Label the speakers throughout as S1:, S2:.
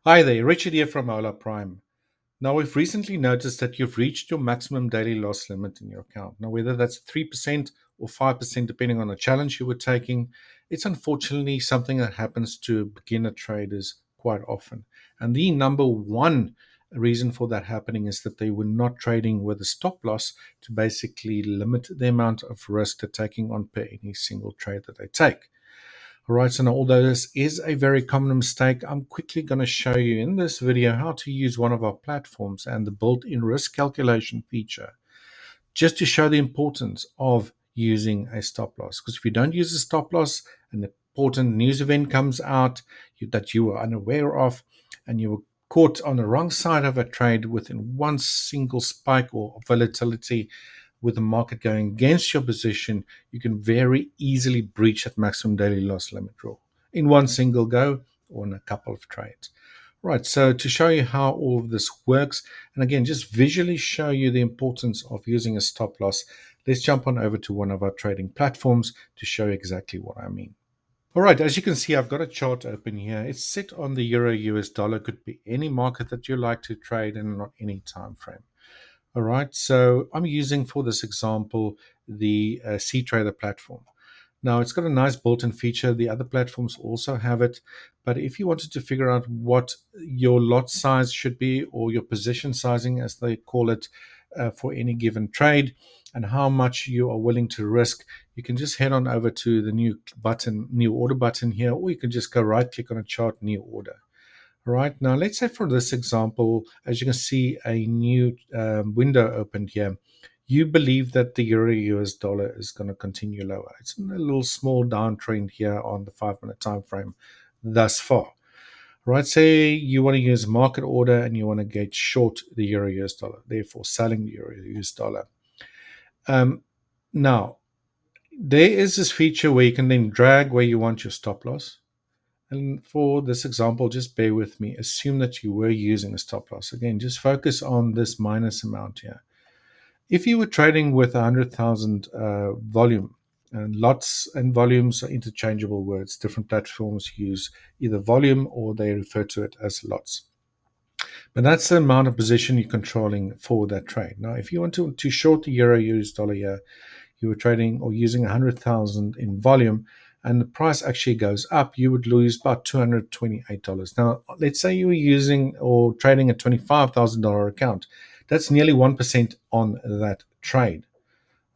S1: Hi there, Richard here from HolaPrime. Now, we've recently noticed that you've reached your maximum daily loss limit in your account. Now, whether that's 3% or 5%, depending on the challenge you were taking, it's unfortunately something that happens to beginner traders quite often. And the number one reason for that happening is that they were not trading with a stop loss to basically limit the amount of risk they're taking on per any single trade that they take. All right, so now although this is a very common mistake, I'm quickly going to show you in this video how to use one of our platforms and the built-in risk calculation feature just to show the importance of using a stop loss. Because if you don't use a stop loss, an important news event comes out that you were unaware of, and you were caught on the wrong side of a trade within one single spike or volatility, with the market going against your position, you can very easily breach that maximum daily loss limit rule in one single go or in a couple of trades. Right, so to show you how all of this works, and again, just visually show you the importance of using a stop loss, let's jump on over to one of our trading platforms to show you exactly what I mean. All right, as you can see, I've got a chart open here. It's set on the Euro US dollar, could be any market that you like to trade and not any time frame. All right, so I'm using for this example the cTrader platform. Now, it's got a nice built-in feature. The other platforms also have it. But if you wanted to figure out what your lot size should be, or your position sizing, as they call it, for any given trade, and how much you are willing to risk, you can just head on over to the new order button here, or you can just go right click on a chart, new order. All right, now let's say for this example, as you can see, a new window opened here. You believe that the Euro US dollar is going to continue lower. It's in a little small downtrend here on the 5 minute time frame thus far. Right, say you want to use market order and you want to get short the Euro US dollar, therefore selling the Euro US dollar. Now, there is this feature where you can then drag where you want your stop loss. And for this example, just bear with me. Assume that you were using a stop loss. Again, just focus on this minus amount here. If you were trading with 100,000 volume, and lots and volumes are interchangeable words, different platforms use either volume or they refer to it as lots. But that's the amount of position you're controlling for that trade. Now, if you want to short the Euro US dollar here, you were trading or using 100,000 in volume, and the price actually goes up, you would lose about $228. Now, let's say you were using or trading a $25,000 account. That's nearly 1% on that trade.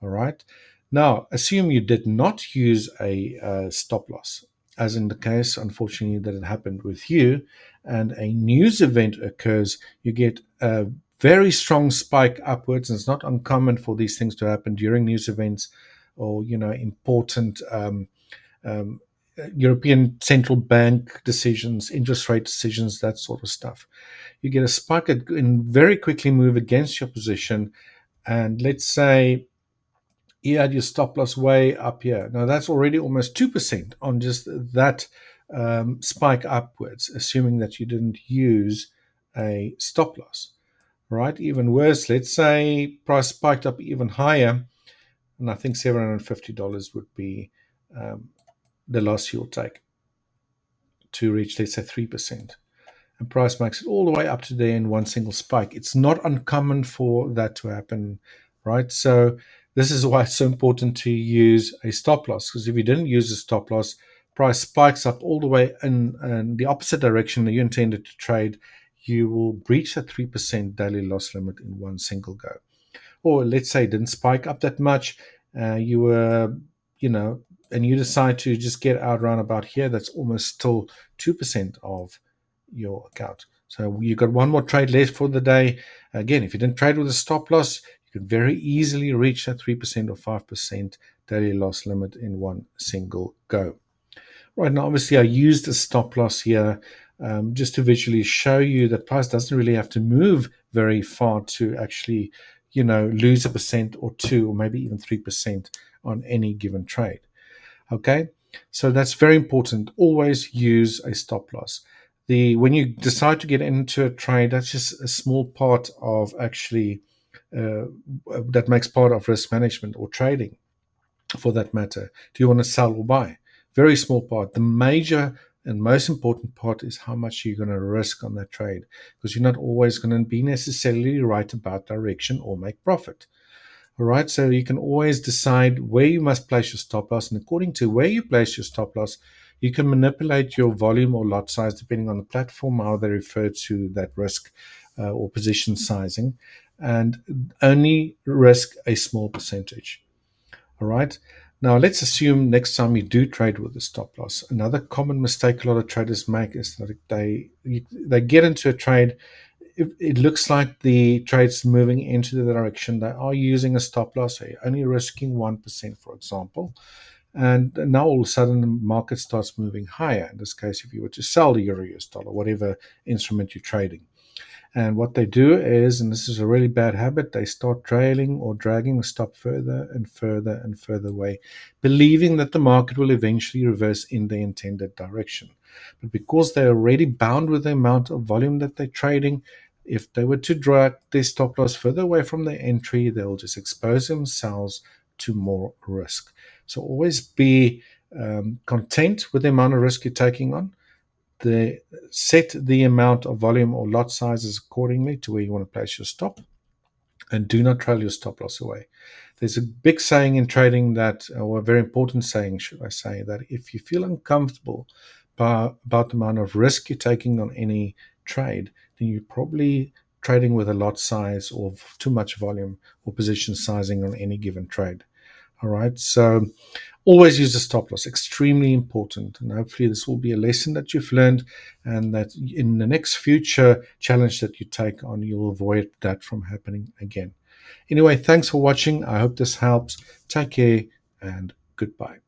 S1: All right. Now, assume you did not use a stop loss, as in the case, unfortunately, that it happened with you, and a news event occurs, you get a very strong spike upwards. And it's not uncommon for these things to happen during news events or, important um, European central bank decisions, interest rate decisions, that sort of stuff. You get a spike and very quickly move against your position. And let's say you had your stop loss way up here. Now that's already almost 2% on just that spike upwards, assuming that you didn't use a stop loss, right? Even worse, let's say price spiked up even higher, and I think $750 would be the loss you'll take to reach, let's say, 3%. And price makes it all the way up to there in one single spike. It's not uncommon for that to happen, right? So this is why it's so important to use a stop loss, because if you didn't use a stop loss, price spikes up all the way in the opposite direction that you intended to trade, you will breach that 3% daily loss limit in one single go. Or let's say it didn't spike up that much, you were, and you decide to just get out around about here, that's almost still 2% of your account. So you got one more trade left for the day. Again, if you didn't trade with a stop loss, you can very easily reach that 3% or 5% daily loss limit in one single go. Right now, obviously, I used a stop loss here just to visually show you that price doesn't really have to move very far to actually, lose a percent or two, or maybe even 3% on any given trade. Okay, so that's very important. Always use a stop loss. When you decide to get into a trade, that's just a small part of actually that makes part of risk management or trading, for that matter. Do you want to sell or buy? Very small part. The major And most important part is how much you're going to risk on that trade, because you're not always going to be necessarily right about direction or make profit. All right, so you can always decide where you must place your stop loss, and according to where you place your stop loss, you can manipulate your volume or lot size depending on the platform, how they refer to that risk or position sizing, and only risk a small percentage. All right. Now, let's assume next time you do trade with a stop loss. Another common mistake a lot of traders make is that they get into a trade. It looks like the trade's moving into the direction. They are using a stop loss, only risking 1%, for example. And now all of a sudden the market starts moving higher. In this case, if you were to sell the euro US dollar, whatever instrument you're trading. And what they do is, and this is a really bad habit, they start trailing or dragging the stop further and further and further away, believing that the market will eventually reverse in the intended direction. But because they're already bound with the amount of volume that they're trading, if they were to drag their stop loss further away from their entry, they'll just expose themselves to more risk. So always be content with the amount of risk you're taking on. Set the amount of volume or lot sizes accordingly to where you want to place your stop, and do not trail your stop loss away. There's a big saying in trading that, or a very important saying, should I say, that if you feel uncomfortable about the amount of risk you're taking on any trade, then you're probably trading with a lot size or too much volume or position sizing on any given trade. All right. So always use a stop loss, extremely important. And hopefully, this will be a lesson that you've learned, and that in the next future challenge that you take on, you'll avoid that from happening again. Anyway, thanks for watching. I hope this helps. Take care and goodbye.